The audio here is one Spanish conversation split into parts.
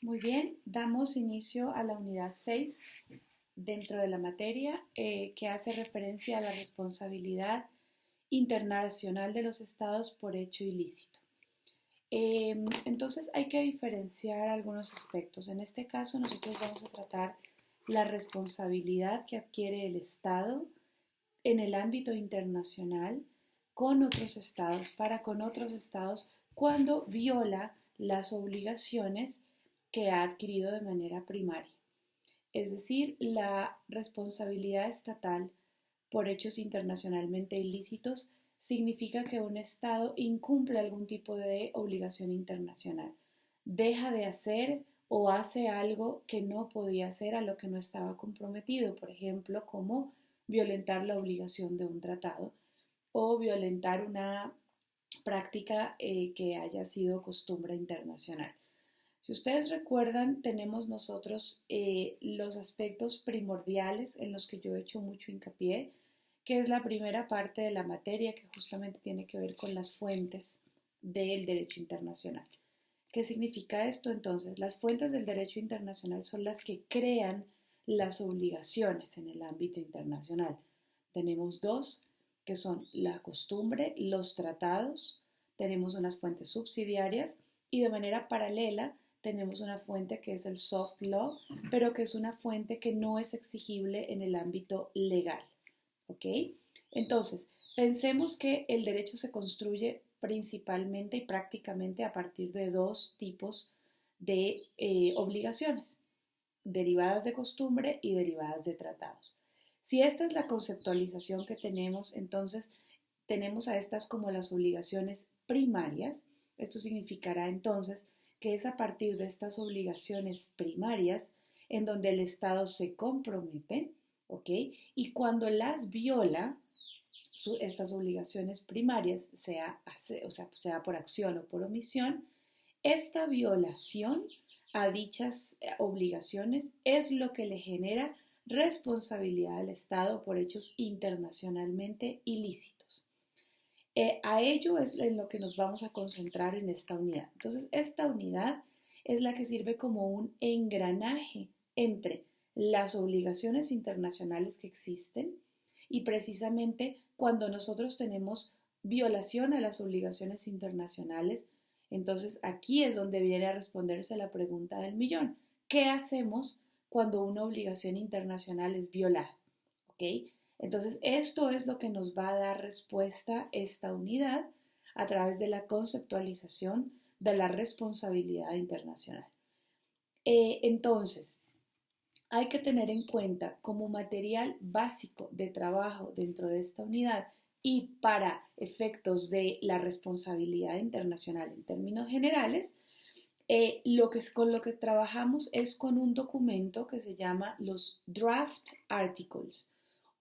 Muy bien, damos inicio a la unidad 6 dentro de la materia que hace referencia a la responsabilidad internacional de los estados por hecho ilícito. Entonces hay que diferenciar algunos aspectos. En este caso nosotros vamos a tratar la responsabilidad que adquiere el Estado en el ámbito internacional con otros estados, para con otros estados, cuando viola las obligaciones que ha adquirido de manera primaria. Es decir, la responsabilidad estatal por hechos internacionalmente ilícitos significa que un Estado incumple algún tipo de obligación internacional, deja de hacer o hace algo que no podía hacer, a lo que no estaba comprometido, por ejemplo, como violentar la obligación de un tratado o violentar una práctica que haya sido costumbre internacional. Si ustedes recuerdan, tenemos nosotros los aspectos primordiales en los que yo he hecho mucho hincapié, que es la primera parte de la materia que justamente tiene que ver con las fuentes del derecho internacional. ¿Qué significa esto? Entonces, las fuentes del derecho internacional son las que crean las obligaciones en el ámbito internacional. Tenemos dos, que son la costumbre, los tratados, tenemos unas fuentes subsidiarias y de manera paralela tenemos una fuente que es el soft law, pero que es una fuente que no es exigible en el ámbito legal. ¿Ok? Entonces, pensemos que el derecho se construye principalmente y prácticamente a partir de dos tipos de obligaciones, derivadas de costumbre y derivadas de tratados. Si esta es la conceptualización que tenemos, entonces tenemos a estas como las obligaciones primarias. Esto significará entonces que es a partir de estas obligaciones primarias en donde el Estado se compromete, ¿ok? Y cuando las viola, estas obligaciones primarias, sea por acción o por omisión, esta violación a dichas obligaciones es lo que le genera responsabilidad al Estado por hechos internacionalmente ilícitos. A ello es en lo que nos vamos a concentrar en esta unidad. Entonces, esta unidad es la que sirve como un engranaje entre las obligaciones internacionales que existen y precisamente cuando nosotros tenemos violación a las obligaciones internacionales, entonces aquí es donde viene a responderse la pregunta del millón. ¿Qué hacemos cuando una obligación internacional es violada? ¿Ok? Entonces, esto es lo que nos va a dar respuesta esta unidad a través de la conceptualización de la responsabilidad internacional. Entonces, hay que tener en cuenta como material básico de trabajo dentro de esta unidad y para efectos de la responsabilidad internacional en términos generales, con lo que trabajamos es con un documento que se llama los draft articles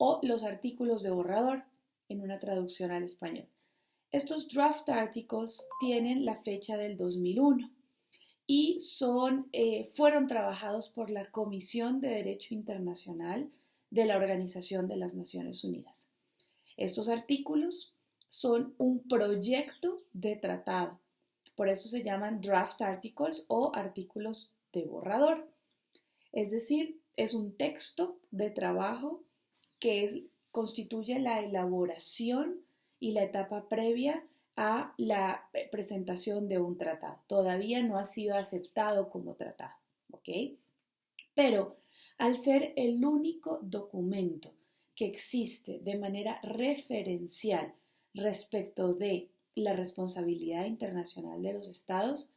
o los artículos de borrador en una traducción al español. Estos draft articles tienen la fecha del 2001 y fueron trabajados por la Comisión de Derecho Internacional de la Organización de las Naciones Unidas. Estos artículos son un proyecto de tratado, por eso se llaman draft articles o artículos de borrador. Es decir, es un texto de trabajo que constituye la elaboración y la etapa previa a la presentación de un tratado. Todavía no ha sido aceptado como tratado, ¿ok? Pero al ser el único documento que existe de manera referencial respecto de la responsabilidad internacional de los estados,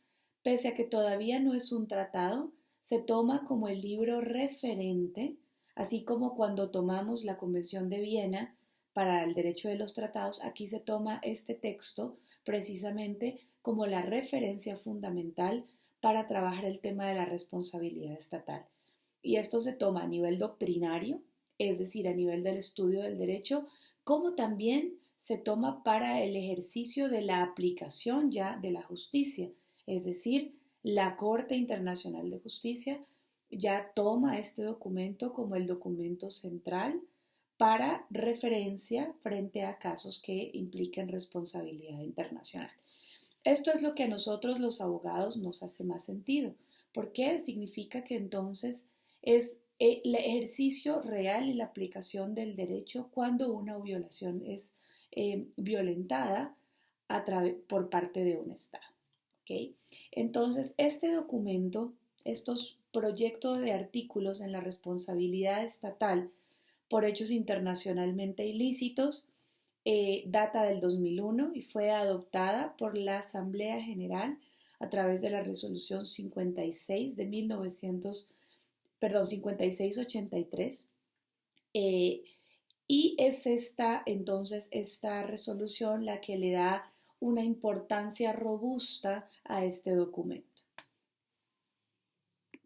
pese a que todavía no es un tratado, se toma como el libro referente, así como cuando tomamos la Convención de Viena para el derecho de los tratados, aquí se toma este texto precisamente como la referencia fundamental para trabajar el tema de la responsabilidad estatal. Y esto se toma a nivel doctrinario, es decir, a nivel del estudio del derecho, como también se toma para el ejercicio de la aplicación ya de la justicia, es decir, la Corte Internacional de Justicia ya toma este documento como el documento central para referencia frente a casos que impliquen responsabilidad internacional. Esto es lo que a nosotros los abogados nos hace más sentido, porque significa que entonces es el ejercicio real y la aplicación del derecho cuando una violación es violentada por parte de un Estado. ¿Okay? Entonces, este documento, estos proyectos de artículos en la responsabilidad estatal por hechos internacionalmente ilícitos, data del 2001 y fue adoptada por la Asamblea General a través de la resolución 56 de 5683. Y es entonces esta resolución la que le da una importancia robusta a este documento.